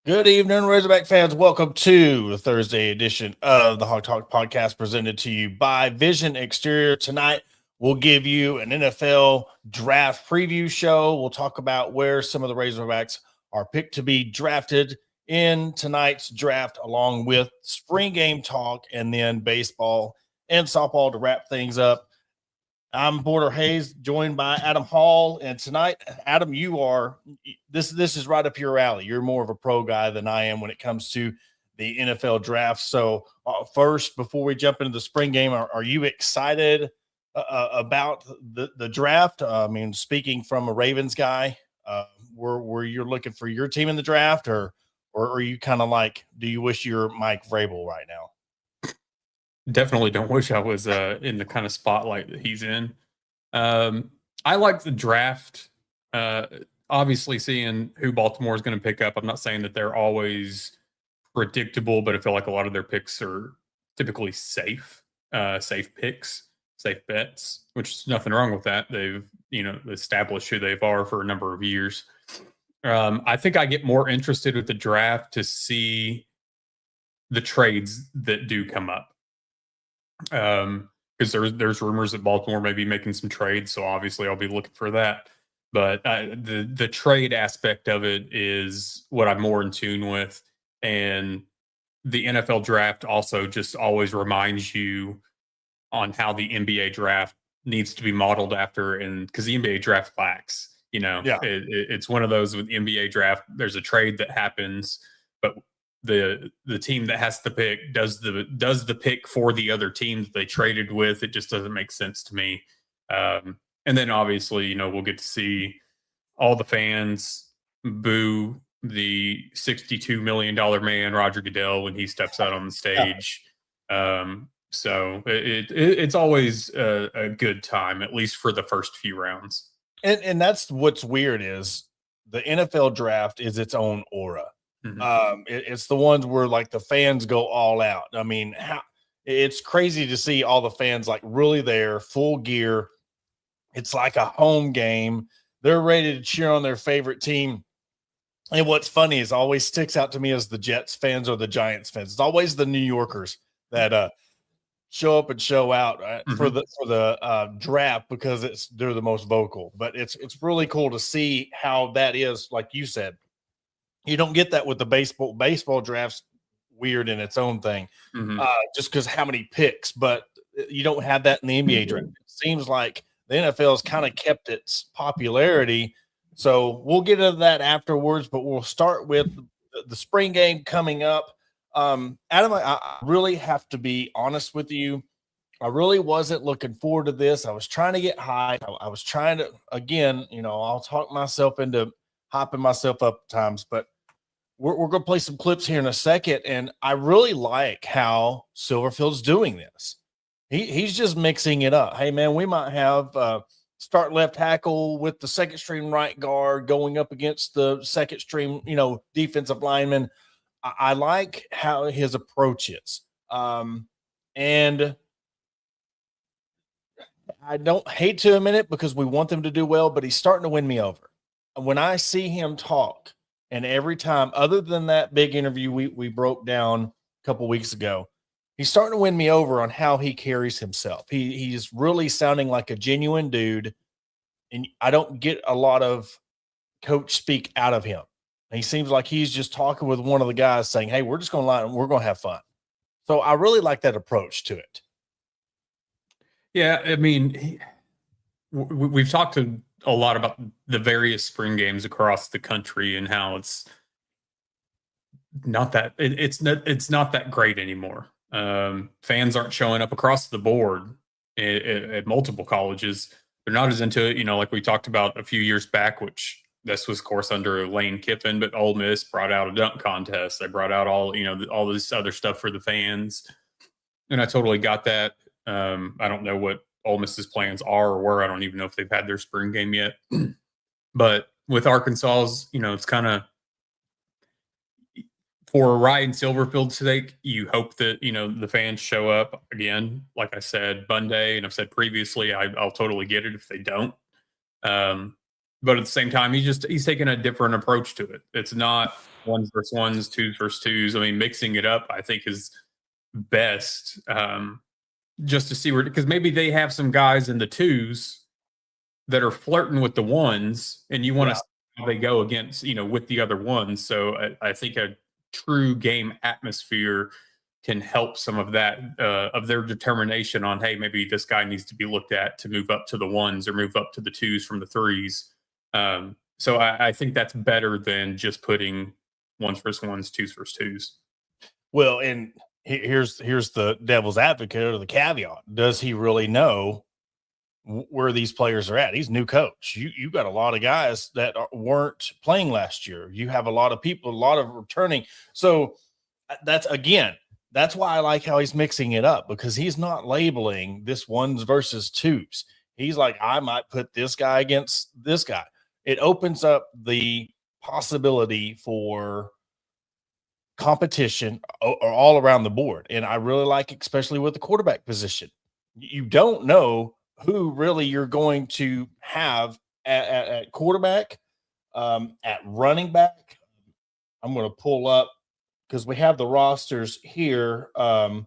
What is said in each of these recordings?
Good evening, Razorback fans. Welcome to the Thursday edition of the Hog Talk podcast presented to you by Vision Exterior. Tonight, we'll give you an NFL draft preview show. We'll talk about where some of the Razorbacks are picked to be drafted in tonight's draft, along with spring game talk and then baseball and softball to wrap things up. I'm Porter Hayes, joined by Adam Hall, and tonight, Adam, you are this is right up your alley. You're more of a pro guy than I am when it comes to the NFL draft. So, first, before we jump into the spring game, are you excited about the draft? I mean, speaking from a Ravens guy, were you looking for your team in the draft, or are you kind of like, do you wish you're Mike Vrabel right now? Definitely don't wish I was in the kind of spotlight that he's in. I like the draft. Obviously, seeing who Baltimore is going to pick up. I'm not saying that they're always predictable, but I feel like a lot of their picks are typically safe picks, safe bets, which is nothing wrong with that. They've established who they are for a number of years. I think I get more interested with the draft to see the trades that do come up. Because there's rumors that Baltimore may be making some trades, so obviously I'll be looking for that. But the trade aspect of it is what I'm more in tune with, and the NFL draft also just always reminds you on how the NBA draft needs to be modeled after, and because the NBA draft lacks, it's one of those with the NBA draft. There's a trade that happens, but the team that has the pick does the pick for the other team that they traded with. It just doesn't make sense to me. And then obviously, we'll get to see all the fans boo the $62 million man, Roger Goodell, when he steps out on the stage. So it's always a good time, at least for the first few rounds. And that's what's weird is the NFL draft is its own aura. Mm-hmm. It's the ones where like the fans go all out. I mean, it's crazy to see all the fans like really there, full gear. It's like a home game. They're ready to cheer on their favorite team. And what's funny is always sticks out to me as the Jets fans or the Giants fans. It's always the New Yorkers that show up and show out for the draft because they're the most vocal. But it's really cool to see how that is, like you said. You don't get that with the baseball drafts, weird in its own thing, just because how many picks, but you don't have that in the NBA draft. It seems like the NFL has kind of kept its popularity. So we'll get into that afterwards, but we'll start with the spring game coming up. Adam, I really have to be honest with you. I really wasn't looking forward to this. I was trying to get high. I was trying to, again, I'll talk myself into hopping myself up at times, but we're going to play some clips here in a second, and I really like how Silverfield's doing this. He's just mixing it up. Hey, man, we might have start left tackle with the second string right guard going up against the second string, defensive lineman. I like how his approach is. And I don't hate to admit it because we want them to do well, but he's starting to win me over. When I see him talk, and every time, other than that big interview we broke down a couple weeks ago, he's starting to win me over on how he carries himself. He's really sounding like a genuine dude, and I don't get a lot of coach speak out of him. He seems like he's just talking with one of the guys saying, hey, we're just going to lie and we're going to have fun. So I really like that approach to it. Yeah, I mean, we've talked a lot about the various spring games across the country and how it's not that that great anymore. Fans aren't showing up across the board at multiple colleges. They're not as into it, like we talked about a few years back, which this was, of course, under Lane Kiffin, but Ole Miss brought out a dunk contest. They brought out all this other stuff for the fans. And I totally got that. I don't know what Ole Miss's plans are or were. I don't even know if they've had their spring game yet. But with Arkansas's, it's kind of for Ryan Silverfield's sake, you hope that, the fans show up again. Like I said, Monday, and I've said previously, I'll totally get it if they don't. But at the same time, he's taking a different approach to it. It's not ones versus ones, twos versus twos. I mean, mixing it up, I think, is best. Just to see where, because maybe they have some guys in the twos that are flirting with the ones, and you want to see how they go against, with the other ones. So I think a true game atmosphere can help some of that, of their determination on, hey, maybe this guy needs to be looked at to move up to the ones or move up to the twos from the threes. So I think that's better than just putting ones versus ones, twos versus twos. Well, and here's the devil's advocate or the caveat. Does he really know where these players are at? He's new coach. You got a lot of guys that weren't playing last year. You have a lot of people, a lot of returning. So that's why I like how he's mixing it up, because he's not labeling this ones versus twos. He's like, I might put this guy against this guy. It opens up the possibility for competition all around the board. And I really like, especially with the quarterback position, you don't know who really you're going to have at quarterback, at running back. I'm going to pull up because we have the rosters here. But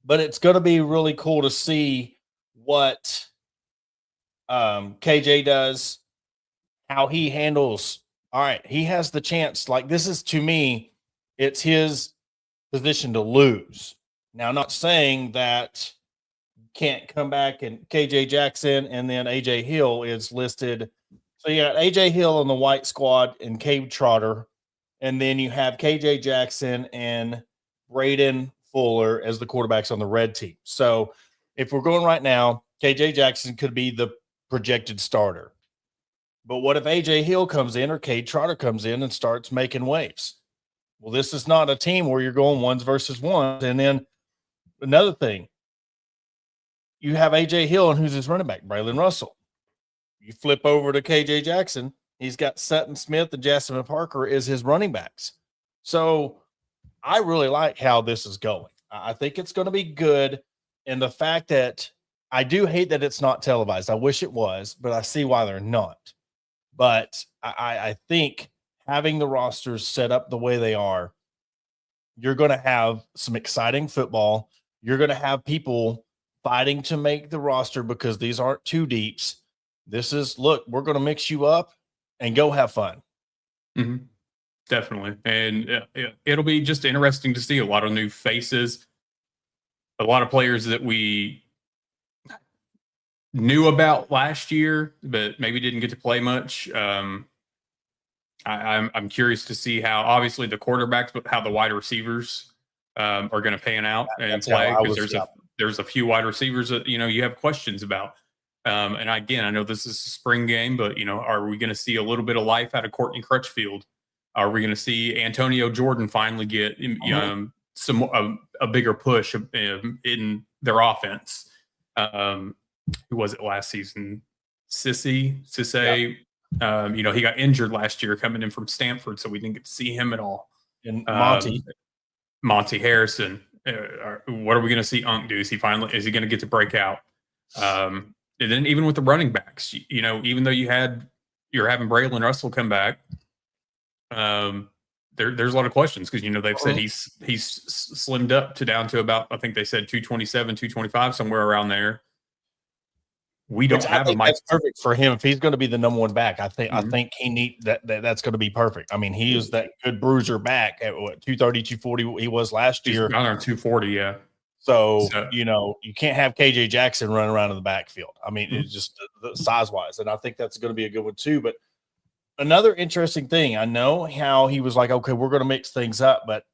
it's going to be really cool to see what KJ does, how he handles. All right, he has the chance. Like, this is, to me, it's his position to lose. Now, I'm not saying that can't come back, and KJ Jackson and then AJ Hill is listed. So you got AJ Hill on the white squad and Cade Trotter, and then you have KJ Jackson and Braden Fuller as the quarterbacks on the red team. So if we're going right now, KJ Jackson could be the projected starter. But what if AJ Hill comes in or Cade Trotter comes in and starts making waves? Well, this is not a team where you're going ones versus ones. And then another thing, you have AJ Hill, and who's his running back? Braylon Russell. You flip over to KJ Jackson, he's got Sutton Smith and Jasmine Parker as his running backs. So I really like how this is going. I think it's going to be good. And the fact that I do hate that it's not televised. I wish it was, but I see why they're not. But I think having the rosters set up the way they are, you're going to have some exciting football. You're going to have people fighting to make the roster because these aren't two deeps. This is, look, we're going to mix you up and go have fun. Mm-hmm. Definitely. And it'll be just interesting to see a lot of new faces, a lot of players that we knew about last year, but maybe didn't get to play much. I'm curious to see how, obviously, the quarterbacks, but how the wide receivers are going to pan out and play, because there's a few wide receivers that you have questions about. And again, I know this is a spring game, but are we going to see a little bit of life out of Courtney Crutchfield? Are we going to see Antonio Jordan finally get a bigger push in their offense? Who was it last season? Cisse. Yeah. He got injured last year coming in from Stanford, so we didn't get to see him at all. And Monty Harrison. What are we going to see Unk do? Is he going to get to break out? And then even with the running backs, even though you're having Braylon Russell come back, there's a lot of questions, because they've said he's slimmed up down to about, I think they said 227, 225, somewhere around there. We don't have a Mike. That's perfect for him if he's going to be the number one back. I think he need that's going to be perfect. I mean, he is that good bruiser back at what, 230, 240 he was last year. Down on 240, yeah. So you can't have KJ Jackson running around in the backfield. I mean, it's just size wise, and I think that's going to be a good one too. But another interesting thing, I know how he was like, okay, we're going to mix things up, but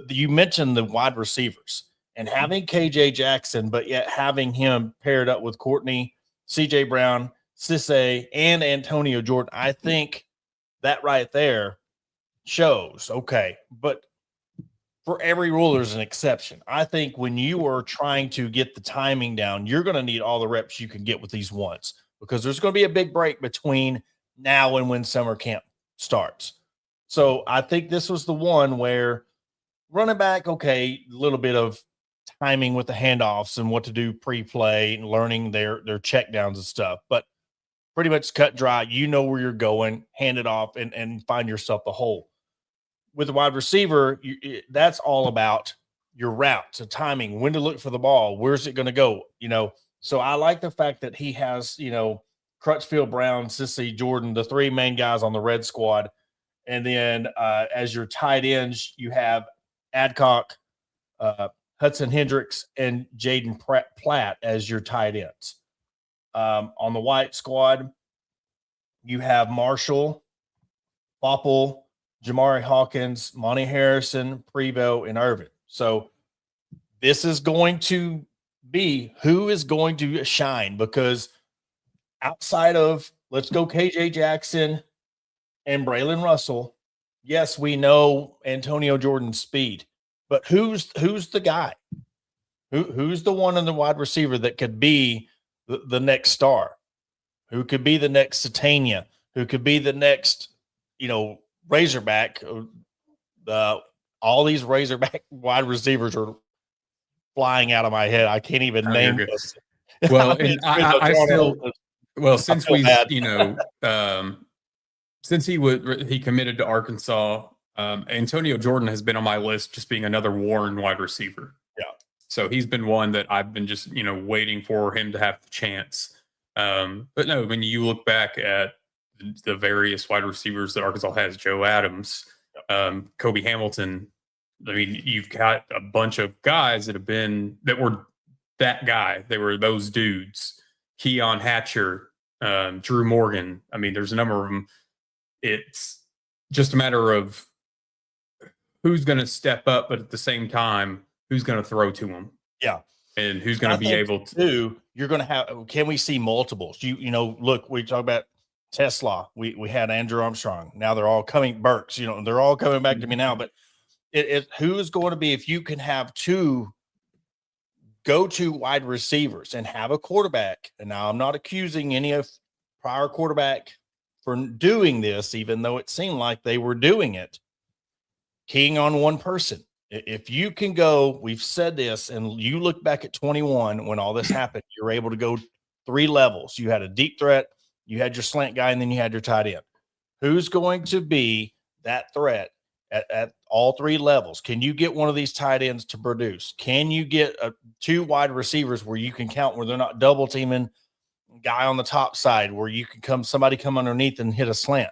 you mentioned the wide receivers and having KJ Jackson, but yet having him paired up with Courtney, CJ Brown, Cisse, and Antonio Jordan. I think that right there shows, okay, but for every rule, there's an exception. I think when you are trying to get the timing down, you're going to need all the reps you can get with these ones, because there's going to be a big break between now and when summer camp starts. So I think this was the one where running back, okay, a little bit of timing with the handoffs and what to do pre-play and learning their check downs and stuff, but pretty much cut dry. You know where you're going, hand it off and find yourself the hole. with the wide receiver, that's all about your routes, the timing, when to look for the ball, where's it going to go, So I like the fact that he has, Crutchfield, Brown, Sissy, Jordan, the three main guys on the red squad. And then as your tight ends, you have Adcock, Hudson Hendricks, and Jaden Platt as your tight ends. On the white squad, you have Marshall, Bopple, Jamari Hawkins, Monty Harrison, Prevo, and Irvin. So this is going to be who is going to shine, because outside of, let's go KJ Jackson and Braylon Russell, yes, we know Antonio Jordan's speed, but who's the guy? Who's the one in the wide receiver that could be the next star? Who could be the next Satania? Who could be the next, Razorback? All these Razorback wide receivers are flying out of my head. I can't even name this. Well, and I still, since we, since he committed to Arkansas, Antonio Jordan has been on my list, just being another Warren wide receiver. Yeah. So he's been one that I've been just, waiting for him to have the chance. But no, when you look back at the various wide receivers that Arkansas has, Joe Adams, Kobe Hamilton, I mean, you've got a bunch of guys that were that guy. They were those dudes. Keon Hatcher, Drew Morgan. I mean, there's a number of them. It's just a matter of who's going to step up, but at the same time, who's going to throw to them. Yeah. And who's going to be able to. You're going to have, can we see multiples? Look, we talk about Tesla. We had Andrew Armstrong. Now they're all coming, Burks, they're all coming back to me now. But who is going to be, if you can have two go-to wide receivers and have a quarterback, and now I'm not accusing any of prior quarterback for doing this, even though it seemed like they were doing it, keying on one person. If you can go, we've said this, and you look back at 21 when all this happened, you're able to go 3 levels. You had a deep threat, you had your slant guy, and then you had your tight end. Who's going to be that threat at all 3 levels? Can you get one of these tight ends to produce? Can you get 2 wide receivers where you can count, where they're not double teaming guy on the top side, where you can somebody come underneath and hit a slant?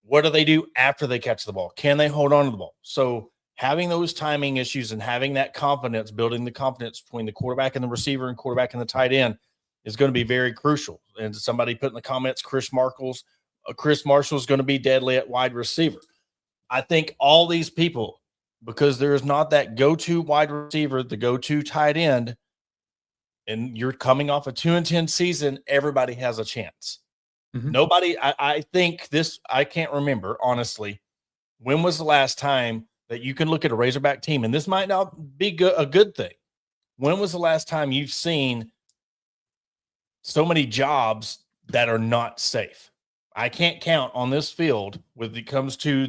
What do they do after they catch the ball? Can they hold on to the ball? So having those timing issues and having that confidence, building the confidence between the quarterback and the receiver and quarterback and the tight end is going to be very crucial. And somebody put in the comments, Chris Marshall's going to be deadly at wide receiver. I think all these people, because there is not that go-to wide receiver, the go-to tight end, and you're coming off a 2-10 season, everybody has a chance. Mm-hmm. Nobody, I think this, I can't remember, honestly, when was the last time that you can look at a Razorback team, and this might not be a good thing. When was the last time you've seen so many jobs that are not safe? I can't count on this field when it comes to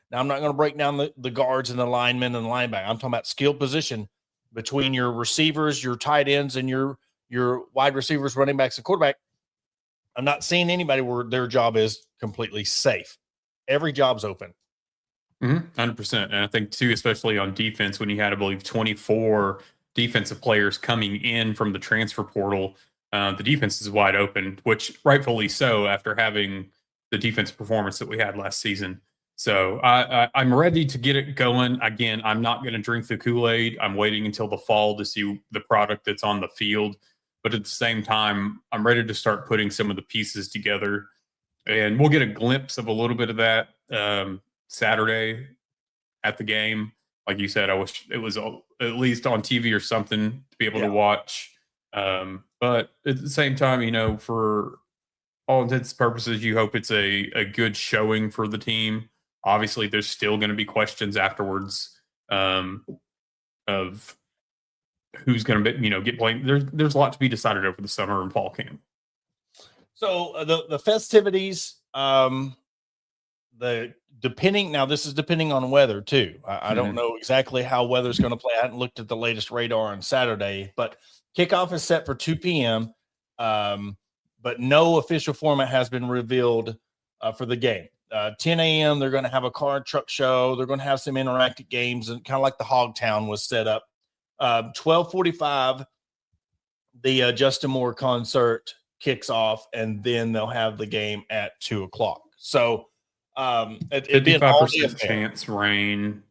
now I'm not going to break down the guards and the linemen and the linebacker. I'm talking about skill position between your receivers, your tight ends, and your wide receivers, running backs, and quarterback. I'm not seeing anybody where their job is completely safe. Every job's open. 100%. And I think, too, especially on defense, when you had, I believe, 24 defensive players coming in from the transfer portal, the defense is wide open, which rightfully so after having the defensive performance that we had last season. So I'm ready to get it going. Again, I'm not going to drink the Kool-Aid. I'm waiting until the fall to see the product that's on the field. But at the same time, I'm ready to start putting some of the pieces together. And we'll get a glimpse of a little bit of that Saturday at the game. Like you said, I wish it was at least on TV or something to be able to watch. But at the same time, for all intents and purposes, you hope it's a good showing for the team. Obviously, there's still going to be questions afterwards of who's going to get blamed. There's a lot to be decided over the summer and fall camp. So the festivities, this is depending on weather too. I don't know exactly how weather's going to play. I hadn't looked at the latest radar on Saturday, but kickoff is set for 2 p.m. But no official format has been revealed for the game. 10 a.m. they're going to have a car and truck show. They're going to have some interactive games, and kind of like the Hogtown was set up. 12:45, the Justin Moore concert kicks off, and then they'll have the game at 2:00. So it'd be an all-day 55% chance rain.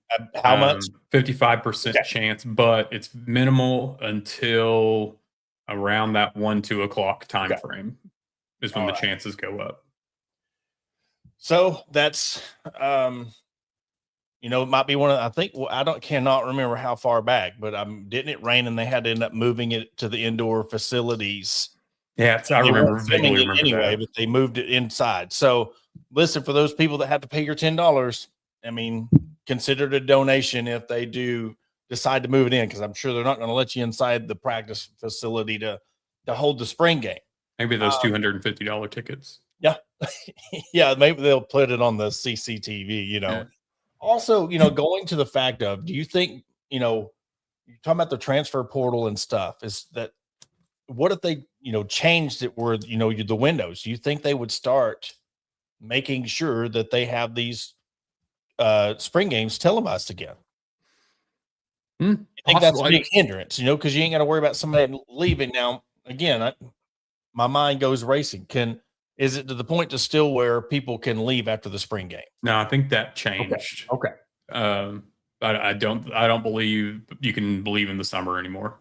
How much? 55% chance, but it's minimal until around that 1-2 o'clock time frame is when the chances go up. So that's it might be one of, I think, cannot remember how far back, but didn't it rain and they had to end up moving it to the indoor facilities? Yeah, I remember vaguely anyway, but they moved it inside. So listen, for those people that have to pay your $10, I mean, consider it a donation if they do decide to move it in, because I'm sure they're not going to let you inside the practice facility to hold the spring game. Maybe those $250 tickets. Yeah. Yeah, maybe they'll put it on the CCTV, Yeah. Also, going to the fact of, do you think, you're talking about the transfer portal and stuff, is that, what if they, changed it where, the windows? Do you think they would start making sure that they have these spring games televised again? I think that's a big hindrance, because you ain't got to worry about somebody leaving. Now, again, my mind goes racing. Is it to the point to still where people can leave after the spring game? No, I think that changed. Okay. I don't believe you can believe in the summer anymore.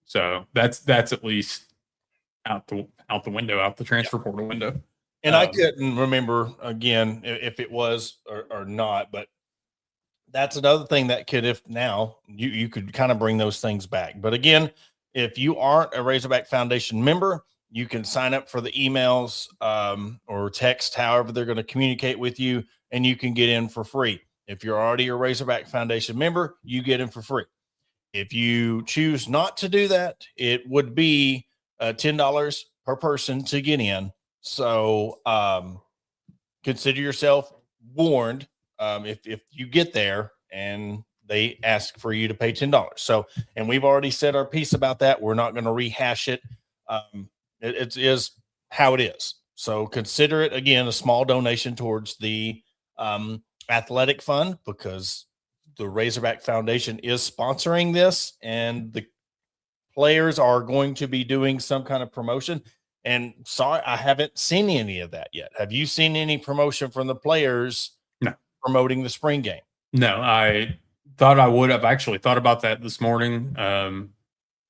So that's at least out the window, out the transfer portal window. And I couldn't remember again if it was or not, but that's another thing that could, if now you could kind of bring those things back. But again, if you aren't a Razorback Foundation member, you can sign up for the emails or text, however they're going to communicate with you, and you can get in for free. If you're already a Razorback Foundation member, you get in for free. If you choose not to do that, it would be $10 per person to get in. So consider yourself warned if you get there and they ask for you to pay $10. So, and we've already said our piece about that. We're not going to rehash it. It is how it is. So consider it, again, a small donation towards the athletic fund, because the Razorback Foundation is sponsoring this, and the players are going to be doing some kind of promotion. And sorry, I haven't seen any of that yet. Have you seen any promotion from the players? No. Promoting the spring game? No, I thought I would. I've actually thought about that this morning on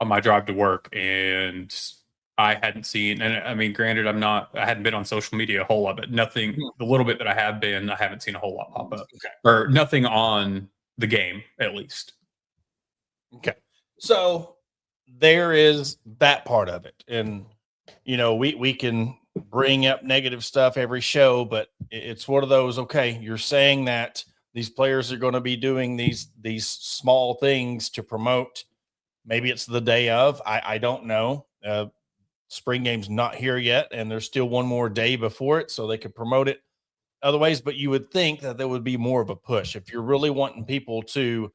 my drive to work, and I hadn't seen, and I mean, granted, I hadn't been on social media a whole lot, but nothing, the little bit that I have been, I haven't seen a whole lot pop up. Okay. Or nothing on the game, at least. Okay. So there is that part of it. And, we can bring up negative stuff every show, but it's one of those, okay, you're saying that these players are going to be doing these small things to promote. Maybe it's the day of, I don't know. Spring game's not here yet, and there's still one more day before it, so they could promote it other ways. But you would think that there would be more of a push if you're really wanting people to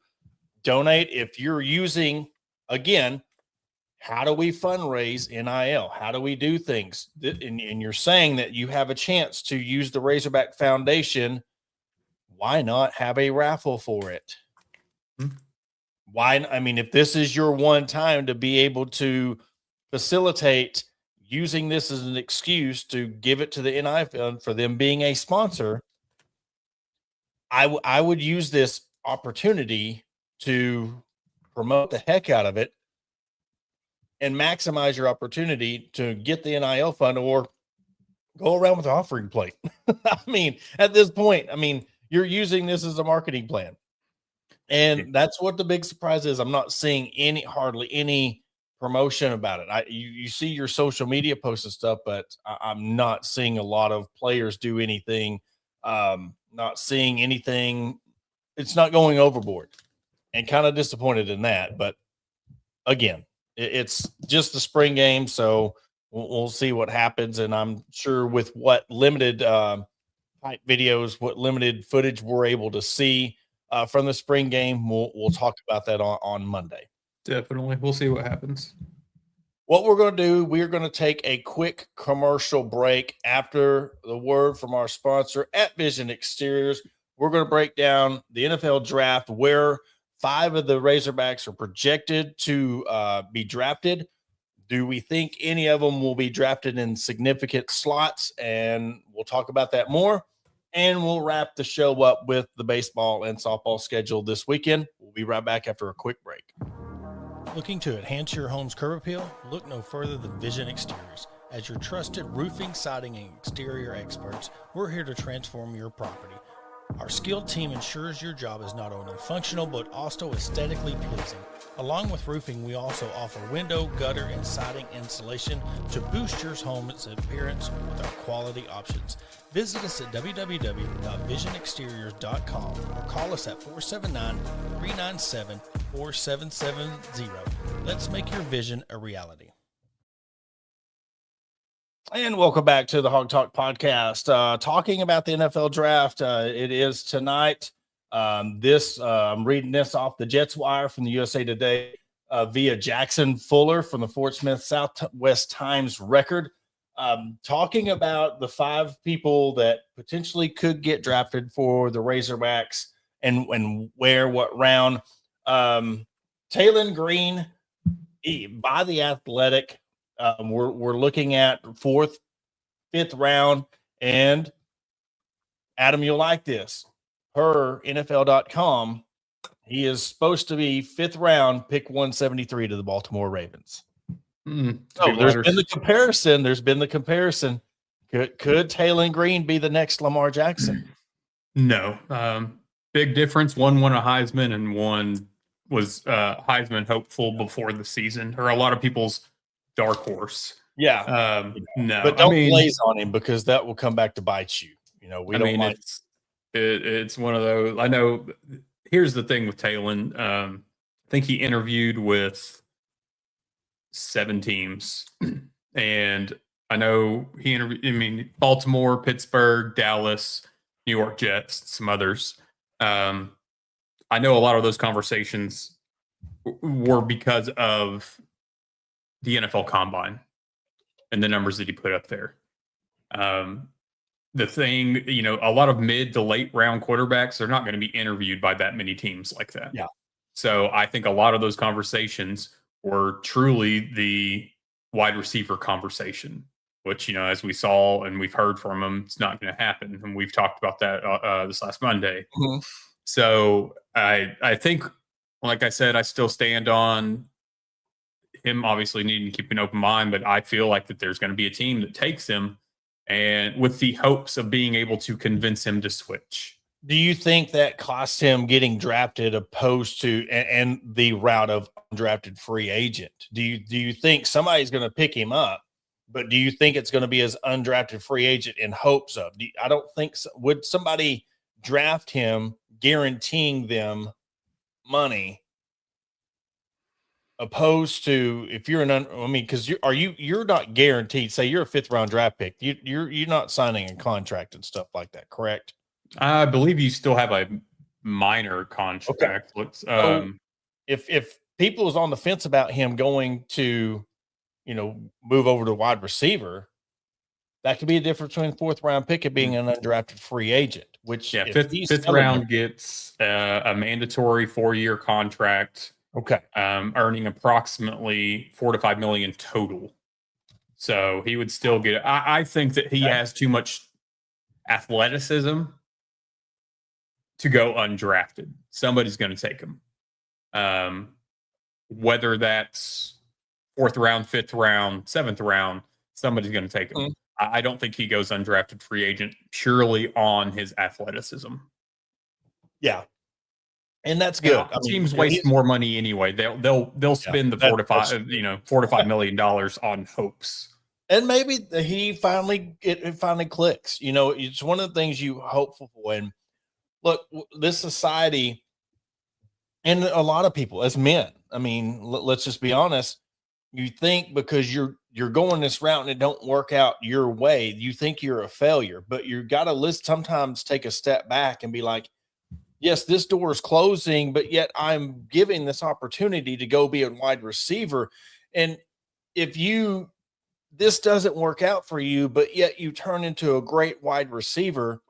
donate. If you're using, again, how do we fundraise NIL? How do we do things? And you're saying that you have a chance to use the Razorback Foundation. Why not have a raffle for it? Why? I mean, if this is your one time to be able to facilitate using this as an excuse to give it to the NIL fund for them being a sponsor, I would use this opportunity to promote the heck out of it and maximize your opportunity to get the NIL fund, or go around with the offering plate. I mean, at this point, you're using this as a marketing plan. And that's what the big surprise is. I'm not seeing hardly any promotion about it. You see your social media posts and stuff, but I'm not seeing a lot of players do anything. Not seeing anything. It's not going overboard, and kind of disappointed in that. But again, it's just the spring game, so we'll see what happens. And I'm sure with what limited type videos, what limited footage we're able to see from the spring game, we'll talk about that on Monday. Definitely. We'll see what happens. What we're going to do, we're going to take a quick commercial break after the word from our sponsor at Vision Exteriors. We're going to break down the NFL draft, where 5 of the Razorbacks are projected to be drafted. Do we think any of them will be drafted in significant slots? And we'll talk about that more. And we'll wrap the show up with the baseball and softball schedule this weekend. We'll be right back after a quick break. Looking to enhance your home's curb appeal? Look no further than Vision Exteriors. As your trusted roofing, siding, and exterior experts, we're here to transform your property. Our skilled team ensures your job is not only functional, but also aesthetically pleasing. Along with roofing, we also offer window, gutter, and siding installation to boost your home's appearance with our quality options. Visit us at www.visionexteriors.com or call us at 479-397-4770. Let's make your vision a reality. And welcome back to the Hog Talk podcast. Talking about the NFL draft, it is tonight. I'm reading this off the Jets Wire from the USA Today via Jackson Fuller from the Fort Smith Southwest Times Record, talking about the 5 people that potentially could get drafted for the Razorbacks and what round. Taylon Green by the Athletic. We're looking at 4th, 5th round, and Adam, you'll like this. Per NFL.com, he is supposed to be 5th round, pick 173 to the Baltimore Ravens. So there's been the comparison. Could Taylon Green be the next Lamar Jackson? No. Big difference. One won a Heisman and one was Heisman hopeful before the season, or a lot of people's dark horse. Yeah. No. But don't blaze on him, because that will come back to bite you. It's one of those. I know. Here's the thing with Taylon. I think he interviewed with 7 teams, and I know he interviewed. Baltimore, Pittsburgh, Dallas, New York Jets, some others. I know a lot of those conversations were because of the NFL Combine and the numbers that he put up there. The thing, a lot of mid to late round quarterbacks are not going to be interviewed by that many teams like that. Yeah. So I think a lot of those conversations were truly the wide receiver conversation, which, as we saw and we've heard from him, it's not going to happen. And we've talked about that this last Monday. Mm-hmm. So I think, like I said, I still stand on him obviously needing to keep an open mind, but I feel like that there's going to be a team that takes him, and with the hopes of being able to convince him to switch. Do you think that cost him getting drafted opposed to and the route of undrafted free agent? Do you think somebody's going to pick him up, but do you think it's going to be as undrafted free agent in hopes of? I don't think so. Would somebody draft him guaranteeing them money, opposed to if you're because you're not guaranteed. Say you're a 5th round draft pick, you're not signing a contract and stuff like that, correct? I believe you still have a minor contract. Okay. If people is on the fence about him going to, move over to wide receiver, that could be a difference between 4th round pick and being an undrafted free agent. Which 5th round gets a mandatory 4-year contract. Okay. Earning approximately $4 to $5 million total. So he would still get. I think that he has too much athleticism to go undrafted. Somebody's going to take him. Whether that's 4th round, 5th round, 7th round, somebody's going to take him. Mm-hmm. I don't think he goes undrafted free agent purely on his athleticism. Yeah. And that's good. Teams waste more money anyway. They'll spend the $4 to $5 million on hopes. And maybe it finally clicks. It's one of the things you hope for. And look, this society and a lot of people as men, let's just be honest. You think because you're going this route and it don't work out your way, you think you're a failure. But you got to sometimes take a step back and be like, yes, this door is closing, but yet I'm giving this opportunity to go be a wide receiver. And if this doesn't work out for you, but yet you turn into a great wide receiver,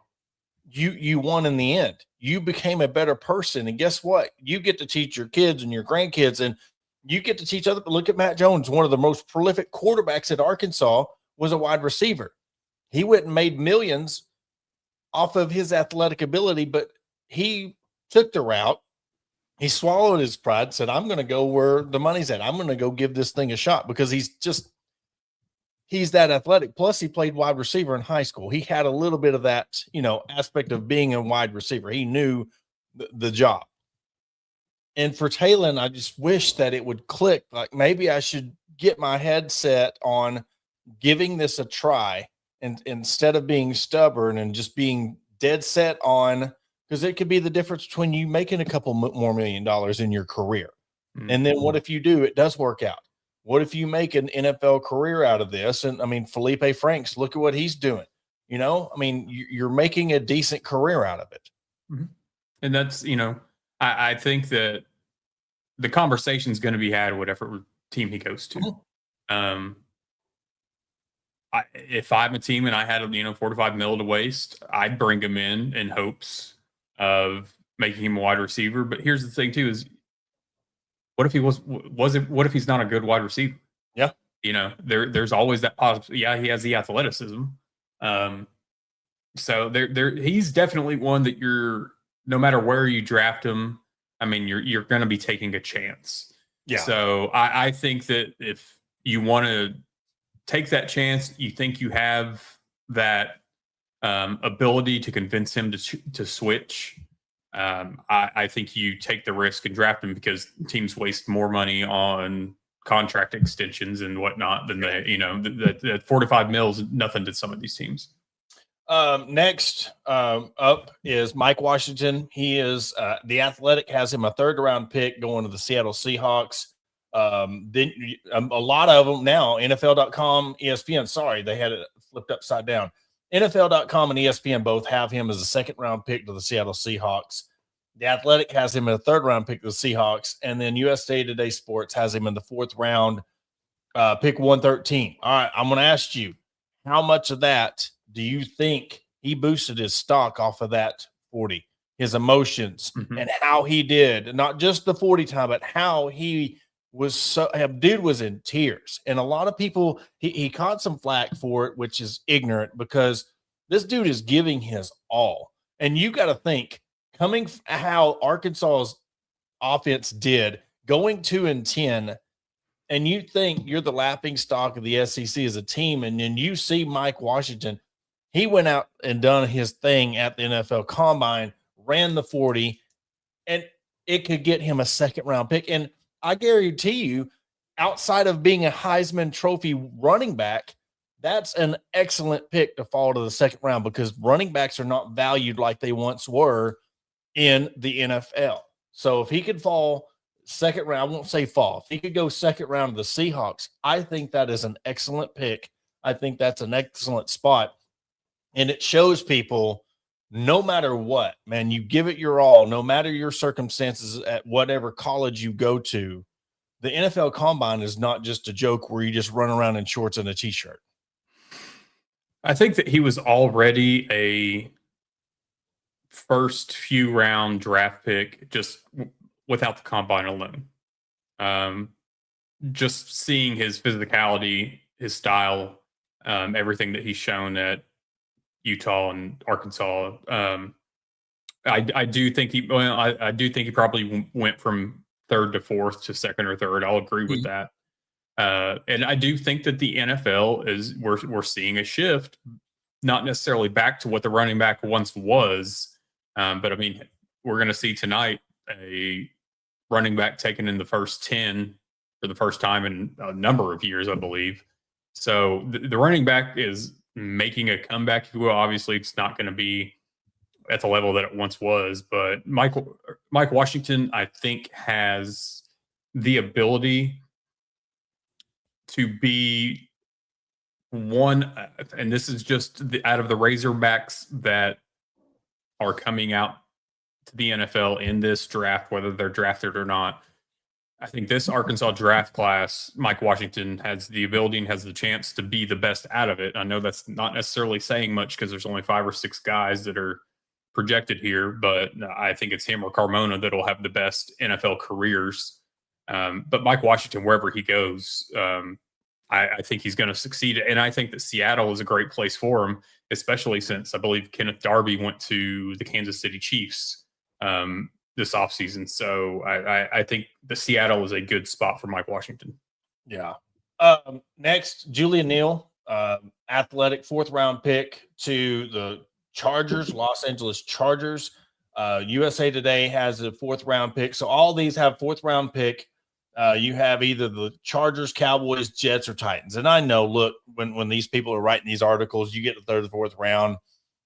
you won in the end. You became a better person. And guess what? You get to teach your kids and your grandkids, and you get to teach other. Look at Matt Jones, one of the most prolific quarterbacks at Arkansas, was a wide receiver. He went and made millions off of his athletic ability, but he took the route. He swallowed his pride, said, I'm going to go where the money's at. I'm going to go give this thing a shot, because he's that athletic. Plus, he played wide receiver in high school. He had a little bit of that, aspect of being a wide receiver. He knew the job. And for Talon, I just wish that it would click. Like, maybe I should get my head set on giving this a try, and instead of being stubborn and just being dead set on, because it could be the difference between you making a couple more $1 million in your career. Mm-hmm. And then what if you do, it does work out? What if you make an NFL career out of this? And I mean, Felipe Franks, look at what he's doing. You're making a decent career out of it. Mm-hmm. And that's, I think that the conversation is going to be had whatever team he goes to. Mm-hmm. If I'm a team and I had, $4 to $5 million to waste, I'd bring him in hopes of making him a wide receiver. But here's the thing too, is what if he what if he's not a good wide receiver? Yeah. There's always that possibility. Yeah, he has the athleticism. So he's definitely one that no matter where you draft him, I mean, you're going to be taking a chance. Yeah. So I think that if you want to take that chance, you think you have that ability to convince him to switch, I think you take the risk and draft him, because teams waste more money on contract extensions and whatnot than that 45 mils, nothing to some of these teams. Next up is Mike Washington. He is the Athletic has him a 3rd round pick going to the Seattle Seahawks. Then a lot of them now, NFL.com, ESPN, sorry, they had it flipped upside down. NFL.com and ESPN both have him as a 2nd round pick to the Seattle Seahawks. The Athletic has him in a 3rd round pick to the Seahawks. And then USA Today Sports has him in the 4th round, pick 113. All right, I'm going to ask you, how much of that do you think he boosted his stock off of that 40, his emotions, mm-hmm. and how he did, not just the 40 time, but how he was dude was in tears. And a lot of people, he caught some flack for it, which is ignorant, because this dude is giving his all. And you got to think, coming how Arkansas's offense did, going 2-10, and you think you're the laughing stock of the SEC as a team, and then you see Mike Washington, he went out and done his thing at the NFL Combine, ran the 40, and it could get him a 2nd round pick. And I guarantee you, outside of being a Heisman Trophy running back, that's an excellent pick to fall to the 2nd round, because running backs are not valued like they once were in the NFL. So if he could fall 2nd round, I won't say fall, if he could go 2nd round to the Seahawks, I think that is an excellent pick. I think that's an excellent spot. And it shows people, no matter what, man, you give it your all, no matter your circumstances at whatever college you go to, the NFL Combine is not just a joke where you just run around in shorts and a T-shirt. I think that he was already a first few round draft pick just without the Combine alone. Just seeing his physicality, his style, everything that he's shown at Utah and Arkansas. I do think I do think he probably went from 3rd to 4th to 2nd or 3rd. I'll agree with that. And I do think that the NFL we're seeing a shift, not necessarily back to what the running back once was. But I mean, we're going to see tonight a running back taken in the first 10 for the first time in a number of years, I believe. So the running back is making a comeback, if you will. Obviously, it's not going to be at the level that it once was, but Mike Washington, I think, has the ability to be one, and this is just out of the Razorbacks that are coming out to the NFL in this draft, whether they're drafted or not. I think this Arkansas draft class, Mike Washington has the ability and has the chance to be the best out of it. I know that's not necessarily saying much because there's only 5 or 6 guys that are projected here, but I think it's him or Carmona that'll have the best NFL careers. But Mike Washington, wherever he goes, I think he's going to succeed. And I think that Seattle is a great place for him, especially since I believe Kenneth Darby went to the Kansas City Chiefs this offseason. So I think the Seattle is a good spot for Mike Washington. Yeah. Next, Julian Neal, athletic 4th-round pick to the Chargers, Los Angeles Chargers. USA Today has a 4th-round pick. So all these have 4th-round pick. You have either the Chargers, Cowboys, Jets, or Titans. And I know, look, when these people are writing these articles, you get the 3rd or 4th round,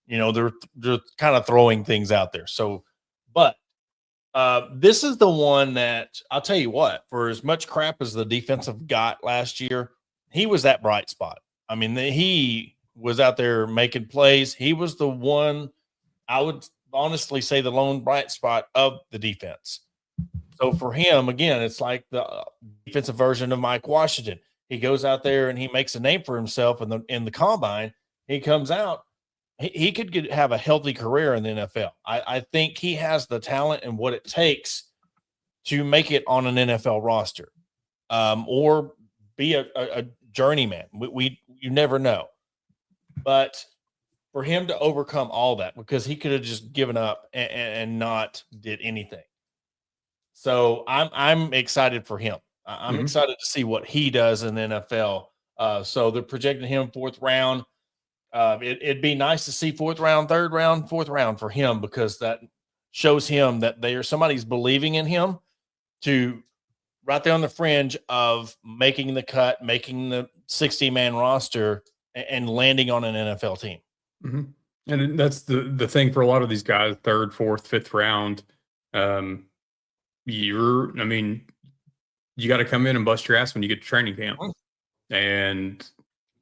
they're kind of throwing things out there. So, but this is the one that I'll tell you what, for as much crap as the defensive got last year, he was that bright spot. I mean, he was out there making plays. He was the one, I would honestly say, the lone bright spot of the defense. So for him, again, it's like the defensive version of Mike Washington. He goes out there and he makes a name for himself in the combine. He comes out. He could have a healthy career in the NFL. I think he has the talent and what it takes to make it on an NFL roster, or be a journeyman. You never know. But for him to overcome all that, because he could have just given up and not did anything. So I'm excited for him. I'm excited to see what he does in the NFL. So they're projecting him 4th round. It'd be nice to see 4th round, 3rd round, 4th round for him, because that shows him that somebody's believing in him to right there on the fringe of making the cut, making the 60-man roster, and landing on an NFL team. Mm-hmm. And that's the thing for a lot of these guys, 3rd, 4th, 5th round. You got to come in and bust your ass when you get to training camp. And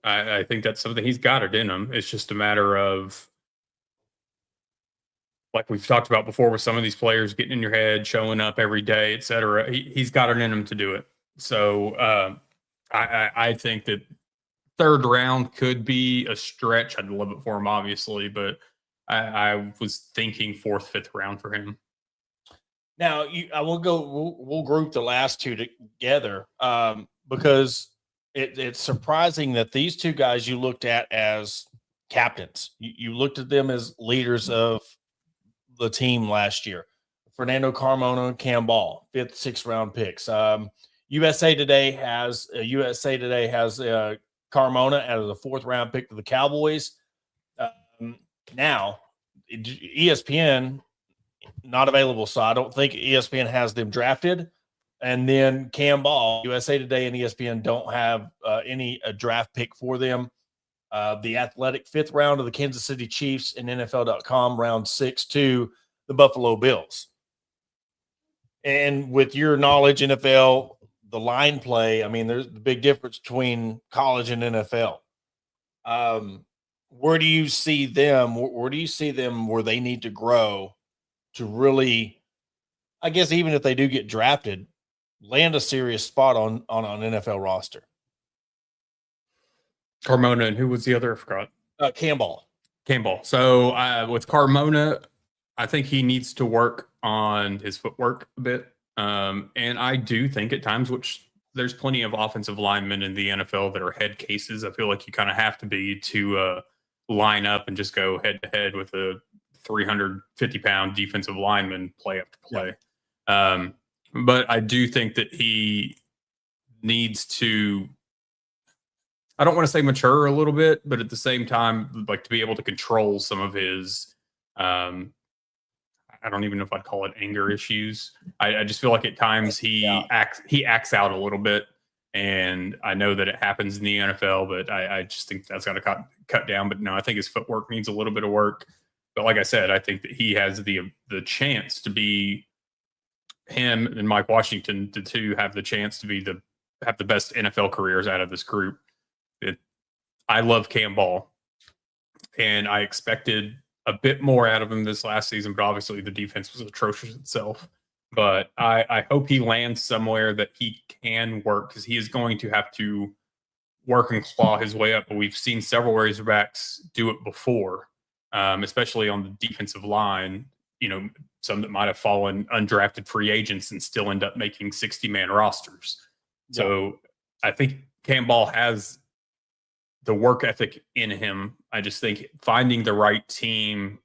I think that's something he's got it in him. It's just a matter of, like we've talked about before, with some of these players getting in your head, showing up every day, etc. He's got it in him to do it. So I think that 3rd round could be a stretch. I'd love it for him, obviously, but I was thinking 4th, 5th round for him. Now, we'll group the last two together, because it's surprising that these two guys you looked at as captains. You looked at them as leaders of the team last year. Fernando Carmona and Cam Ball, 5th, 6th round picks. USA Today has Carmona as the 4th round pick to the Cowboys. Now, ESPN not available, so I don't think ESPN has them drafted. And then Cam Ball, USA Today and ESPN don't have any draft pick for them. The Athletic 5th round of the Kansas City Chiefs, and NFL.com round 6 to the Buffalo Bills. And with your knowledge, NFL, the line play, I mean, there's the big difference between college and NFL. Where do you see them? Where do you see them where they need to grow to really, I guess, even if they do get drafted, land a serious spot on an NFL roster? Carmona, and who was the other? I forgot. Campbell. So with Carmona, I think he needs to work on his footwork a bit. And I do think at times, which there's plenty of offensive linemen in the NFL that are head cases. I feel like you kind of have to be to line up and just go head to head with a 350-pound defensive lineman play up to play. Yeah. But I do think that he needs to, I don't want to say mature a little bit, but at the same time, like, to be able to control some of his, I don't even know if I'd call it anger issues. I just feel like at times he acts out a little bit. And I know that it happens in the NFL, but I just think that's got to cut down. But no, I think his footwork needs a little bit of work. But like I said, I think that he has the chance to be, him and Mike Washington, the two have the chance to have the best NFL careers out of this group. I love Cam Ball, and I expected a bit more out of him this last season, but obviously the defense was atrocious itself. but I hope he lands somewhere that he can work, because he is going to have to work and claw his way up. But we've seen several Razorbacks do it before, especially on the defensive line. Some that might have fallen undrafted free agents and still end up making 60-man rosters. Yeah. So I think Cam Ball has the work ethic in him. I just think finding the right team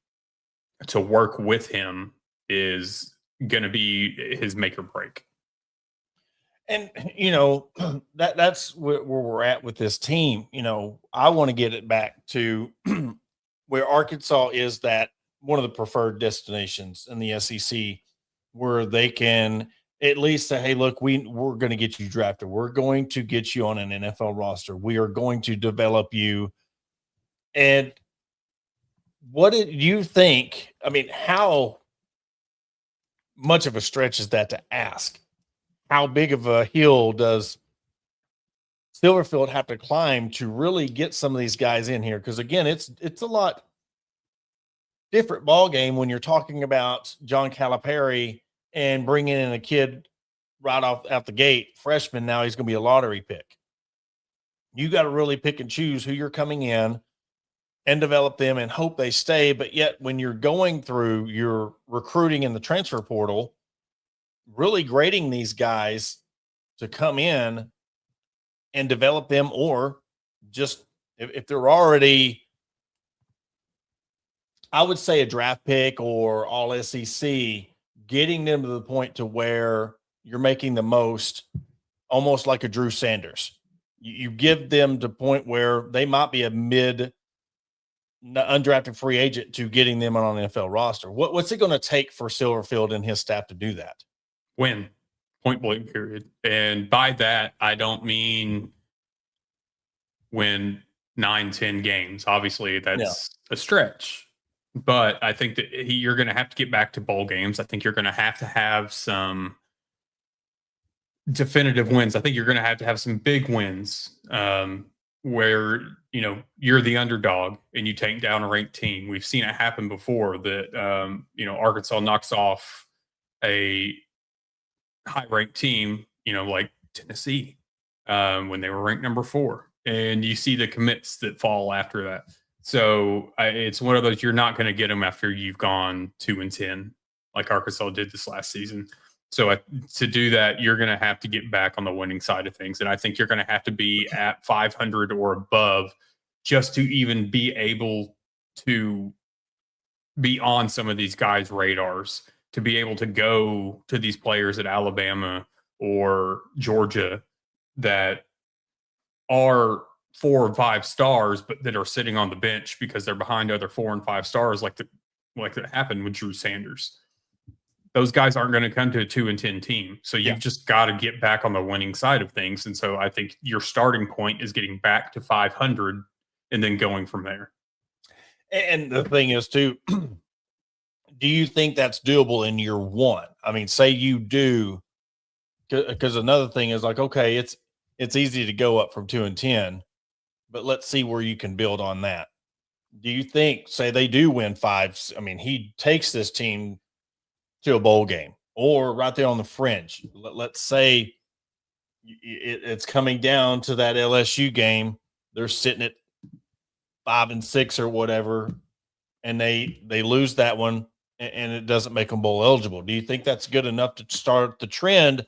to work with him is going to be his make or break. And, that's where we're at with this team. I want to get it back to where Arkansas is that one of the preferred destinations in the SEC, where they can at least say, hey, look, we're going to get you drafted. We're going to get you on an NFL roster. We are going to develop you. And what did you think? I mean, how much of a stretch is that to ask? How big of a hill does Silverfield have to climb to really get some of these guys in here? Because again, it's a lot different ball game when you're talking about John Calipari and bringing in a kid right out the gate, freshman. Now he's going to be a lottery pick. You got to really pick and choose who you're coming in and develop them and hope they stay. But yet when you're going through your recruiting in the transfer portal, really grading these guys to come in and develop them, or just if they're already, I would say, a draft pick or all SEC, getting them to the point to where you're making the most, almost like a Drew Sanders. You give them to the point where they might be a mid undrafted free agent to getting them on an NFL roster. What's it going to take for Silverfield and his staff to do that? Win, point blank, period. And by that, I don't mean win 9-10 games. Obviously, that's a stretch. But I think that you're going to have to get back to bowl games. I think you're going to have some definitive wins. I think you're going to have some big wins where, you're the underdog and you take down a ranked team. We've seen it happen before that, Arkansas knocks off a high-ranked team, like Tennessee, when they were ranked number 4. And you see the commits that fall after that. So it's one of those, you're not going to get them after you've gone 2-10, like Arkansas did this last season. So to do that, you're going to have to get back on the winning side of things. And I think you're going to have to be at 500 or above just to even be able to be on some of these guys' radars, to be able to go to these players at Alabama or Georgia that are 4 and 5 stars, but that are sitting on the bench because they're behind other 4 and 5 stars, like that happened with Drew Sanders. Those guys aren't going to come to a 2-10 team. So you've just got to get back on the winning side of things. And so I think your starting point is getting back to 500 and then going from there. And the thing is, too, do you think that's doable in year one? I mean, say you do, because another thing is like, okay, it's easy to go up from 2-10, but let's see where you can build on that. Do you think, say they do win 5? I mean, he takes this team to a bowl game or right there on the fringe. Let's say it's coming down to that LSU game. They're sitting at 5-6 or whatever, and they lose that one, and it doesn't make them bowl eligible. Do you think that's good enough to start the trend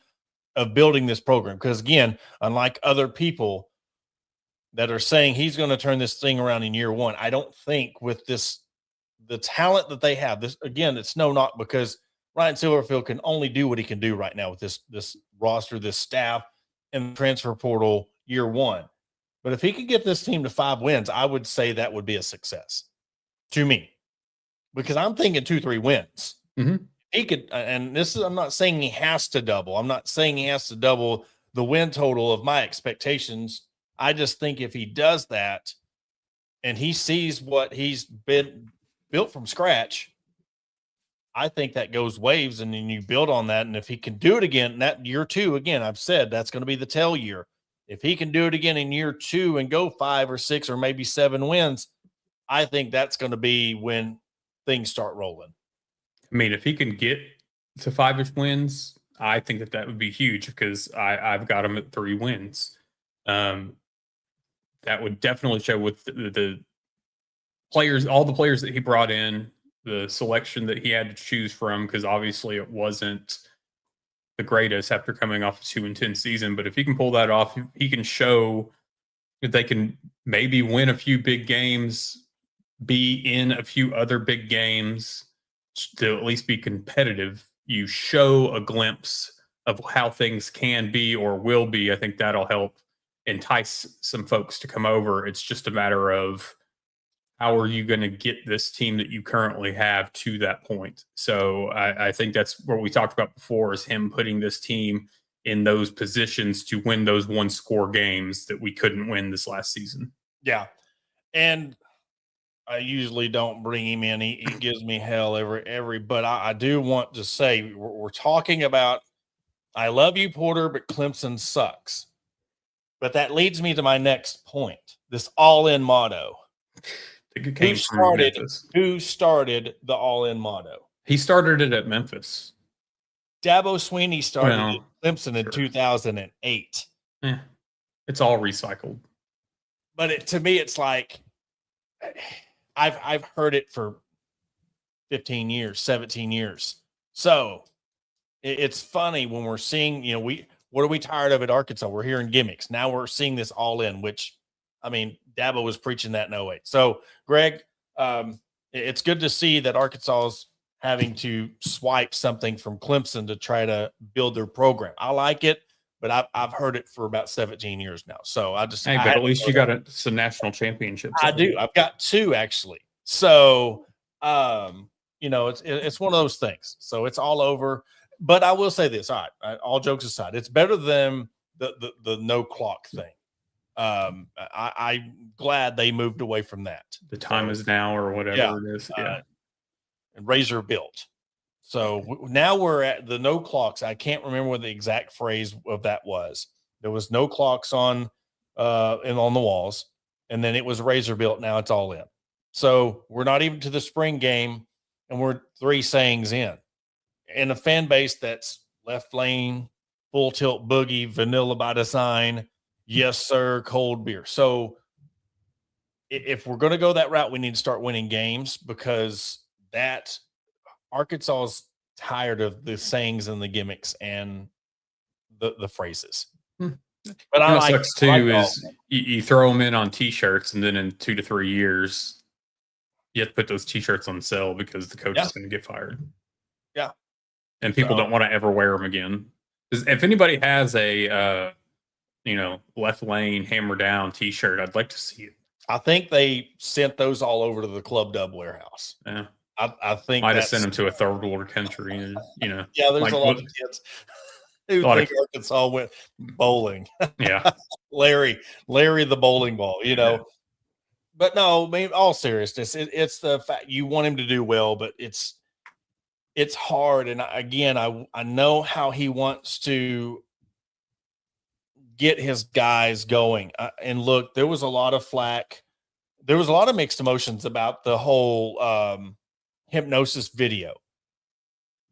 of building this program? Because again, unlike other people that are saying he's going to turn this thing around in year one, I don't think with the talent that they have, this, again, it's no knock, because Ryan Silverfield can only do what he can do right now with this roster, this staff, and the transfer portal year one. But if he could get this team to 5 wins, I would say that would be a success to me, because I'm thinking 2-3 wins. Mm-hmm. He could, and this is, I'm not saying he has to double. I'm not saying he has to double the win total of my expectations. I just think if he does that and he sees what he's been built from scratch, I think that goes waves, and then you build on that. And if he can do it again, that year 2, again, I've said that's going to be the tail year. If he can do it again in year 2 and go 5 or 6 or maybe 7 wins, I think that's going to be when things start rolling. I mean, if he can get to 5-ish wins, I think that would be huge because I've got them at 3 wins. That would definitely show with the players, all the players that he brought in, the selection that he had to choose from, because obviously it wasn't the greatest after coming off a 2-10 season. But if he can pull that off, he can show that they can maybe win a few big games, be in a few other big games to at least be competitive. You show a glimpse of how things can be or will be. I think that'll help entice some folks to come over. It's just a matter of how are you going to get this team that you currently have to that point. So I think that's what we talked about before, is him putting this team in those positions to win those 1-score games that we couldn't win this last season. Yeah. And I usually don't bring him in. He gives me hell but I do want to say we're talking about, I love you, Porter, but Clemson sucks. But that leads me to my next point, this all-in motto. Who started the all-in motto? He started it at Memphis. Dabo Swinney started at Clemson in 2008. It's all recycled. But to me, it's like I've heard it for 15 years, 17 years. So it's funny when we're seeing, what are we tired of at Arkansas? We're hearing gimmicks. Now we're seeing this all in, which, I mean, Dabo was preaching that in 08. So, Greg, it's good to see that Arkansas is having to swipe something from Clemson to try to build their program. I like it, but I've heard it for about 17 years now. So but at least you got some national championships. I do. I've got 2 actually. So, it's one of those things. So it's all over. But I will say this. All right, all jokes aside, it's better than the no clock thing. I'm glad they moved away from that. The time is now, or whatever it is. Yeah. And Razor built. So now we're at the no clocks. I can't remember what the exact phrase of that was. There was no clocks on the walls, and then it was Razor built. Now it's all in. So we're not even to the spring game, and we're 3 sayings in a fan base that's left lane, full tilt boogie, vanilla by design. Yes, sir. Cold beer. So if we're going to go that route, we need to start winning games, because Arkansas is tired of the sayings and the gimmicks and the phrases. But I like, sucks too is you throw them in on T-shirts, and then in 2 to 3 years, you have to put those T-shirts on sale because the coach is going to get fired. Yeah, and people don't want to ever wear them again. If anybody has a left lane hammer down T-shirt, I'd like to see it. I think they sent those all over to the Club Dub warehouse. Yeah. I think might have sent them to a third world country, and yeah, there's a lot of kids who think Arkansas went bowling. Yeah, Larry the bowling ball, But no, I mean, all seriousness, it's the fact you want him to do well, but it's hard. And again, I know how he wants to get his guys going. And look, there was a lot of flack. There was a lot of mixed emotions about the whole hypnosis video.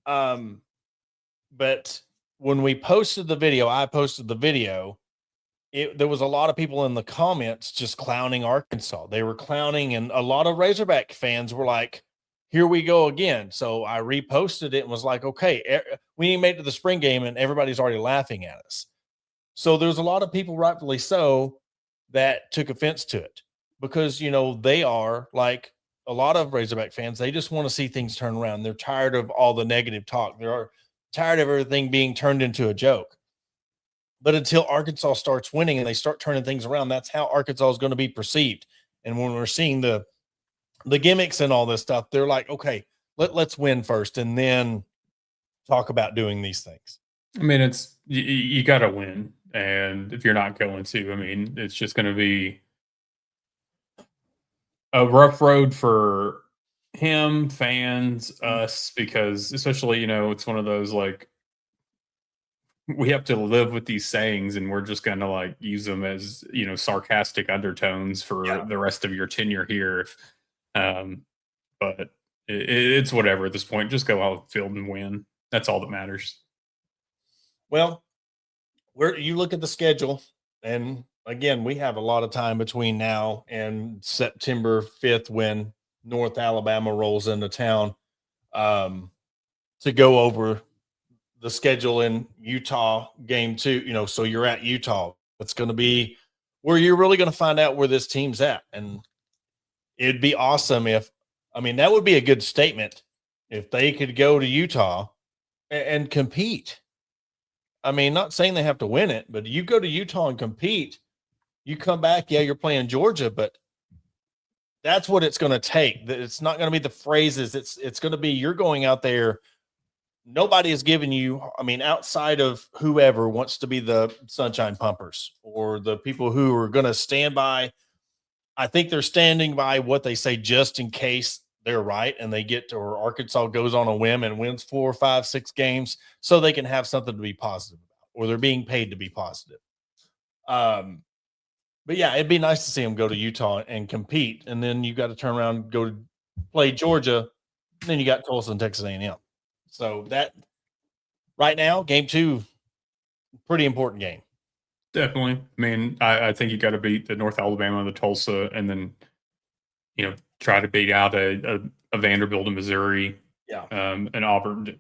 But when we posted the video, I posted the video, there was a lot of people in the comments just clowning Arkansas. They were clowning, and a lot of Razorback fans were like, here we go again. So I reposted it and was like, okay, we made it to the spring game and everybody's already laughing at us. So there's a lot of people, rightfully so, that took offense to it, because, they are like a lot of Razorback fans. They just want to see things turn around. They're tired of all the negative talk. They're tired of everything being turned into a joke. But until Arkansas starts winning and they start turning things around, that's how Arkansas is going to be perceived. And when we're seeing the gimmicks and all this stuff, they're like, okay, let's win first and then talk about doing these things. I mean, it's you got to win. And if you're not going to, I mean, it's just going to be a rough road for him, fans, us, because especially, it's one of those, like, we have to live with these sayings, and we're just going to like use them as, sarcastic undertones for the rest of your tenure here. But it's whatever at this point. Just go out field and win. That's all that matters. Well, you look at the schedule, and again, we have a lot of time between now and September 5th when North Alabama rolls into town, um, to go over the schedule in Utah game 2. So you're at Utah. It's going to be where you're really going to find out where this team's at. And it'd be awesome that would be a good statement if they could go to Utah and compete. Not saying they have to win it, but you go to Utah and compete, you come back, yeah, you're playing Georgia, but that's what it's going to take. It's not going to be the phrases. It's going to be, you're going out there. Nobody is giving you, outside of whoever wants to be the Sunshine Pumpers or the people who are going to stand by. I think they're standing by what they say just in case they're right and they get to, or Arkansas goes on a whim and wins 4, 5, 6 games so they can have something to be positive about, or they're being paid to be positive. But yeah, it'd be nice to see them go to Utah and compete. And then you got to turn around and go to play Georgia. And then you got Tulsa and Texas A&M. So that right now, game 2, pretty important game. Definitely. I think you got to beat the North Alabama, the Tulsa, and then, try to beat out a Vanderbilt and Missouri. Yeah. And Auburn. Do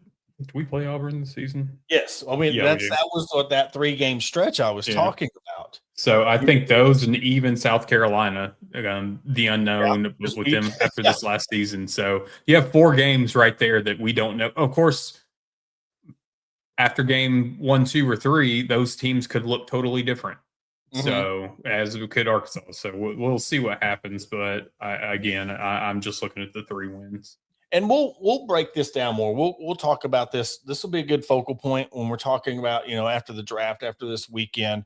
we play Auburn this season? Yes. That was what that 3-game stretch I was talking about. So I think those, and even South Carolina, the unknown with them after this last season. So you have 4 games right there that we don't know. Of course, after game 1, 2, or 3, those teams could look totally different. Mm-hmm. So as could Arkansas. So we'll see what happens. But I'm just looking at the 3 wins. And we'll break this down more. We'll talk about this. This will be a good focal point when we're talking about, after the draft, after this weekend,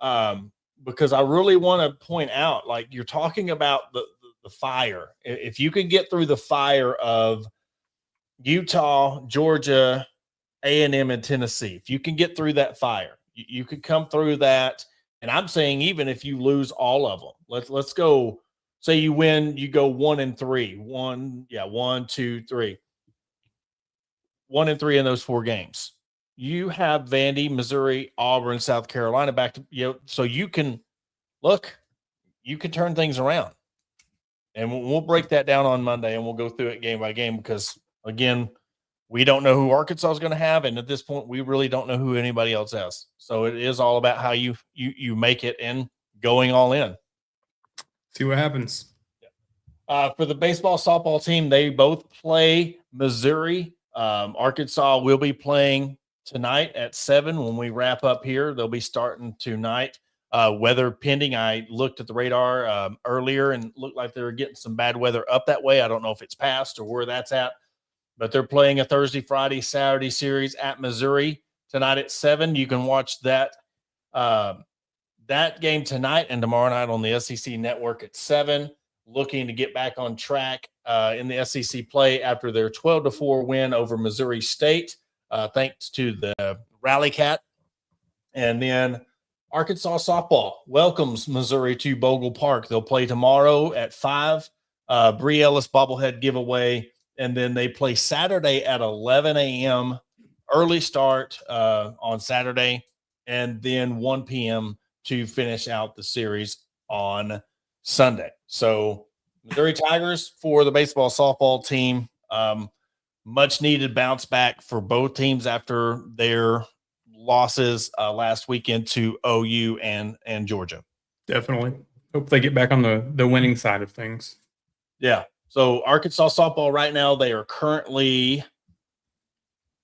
because I really want to point out, like, you're talking about the fire. If you can get through the fire of Utah, Georgia, A&M, and Tennessee, if you can get through that fire, you could come through that. And I'm saying, even if you lose all of them, let's go. Say you win, you go 1-3. 1, 2, 3. 1-3 in those 4 games. You have Vandy, Missouri, Auburn, South Carolina back to so you can turn things around. And we'll break that down on Monday, and we'll go through it game by game, because again, we don't know who Arkansas is going to have, and at this point, we really don't know who anybody else has. So it is all about how you make it and going all in. See what happens. For the baseball softball team, they both play Missouri. Arkansas will be playing tonight at 7 when we wrap up here. They'll be starting tonight. Weather pending. I looked at the radar earlier and looked like they were getting some bad weather up that way. I don't know if it's passed or where that's at, but they're playing a Thursday, Friday, Saturday series at Missouri tonight at 7. You can watch that game tonight and tomorrow night on the SEC network at 7. Looking to get back on track in the SEC play after their 12-4 win over Missouri State, thanks to the Rally Cat. And then Arkansas softball welcomes Missouri to Bogle Park. They'll play tomorrow at 5. Bree Ellis bobblehead giveaway, and then they play Saturday at 11 a.m. early start on Saturday, and then 1 p.m. to finish out the series on Sunday. So Missouri Tigers for the baseball softball team, much needed bounce back for both teams after their losses last weekend to OU and Georgia. Definitely. Hope they get back on the winning side of things. Yeah. So Arkansas softball right now, they are currently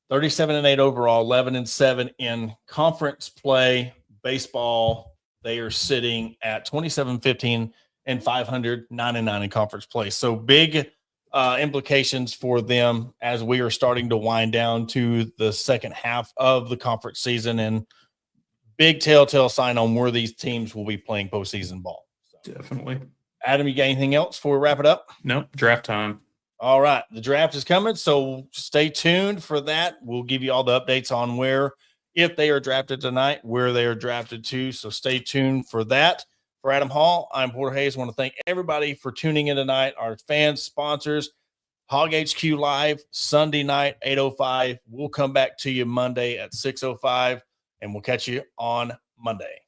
37-8 overall, 11-7 in conference play. Baseball, they are sitting at 27-15 and 500, 9-9 in conference play. So big implications for them as we are starting to wind down to the second half of the conference season, and big telltale sign on where these teams will be playing postseason ball. So, definitely. Adam, you got anything else before we wrap it up? No, draft time. All right. The draft is coming, so stay tuned for that. We'll give you all the updates on where, if they are drafted tonight, where they are drafted to. So stay tuned for that. For Adam Hall, I'm Porter Hayes. I want to thank everybody for tuning in tonight, our fans, sponsors. Hog HQ Live, Sunday night, 8:05. We'll come back to you Monday at 6:05, and we'll catch you on Monday.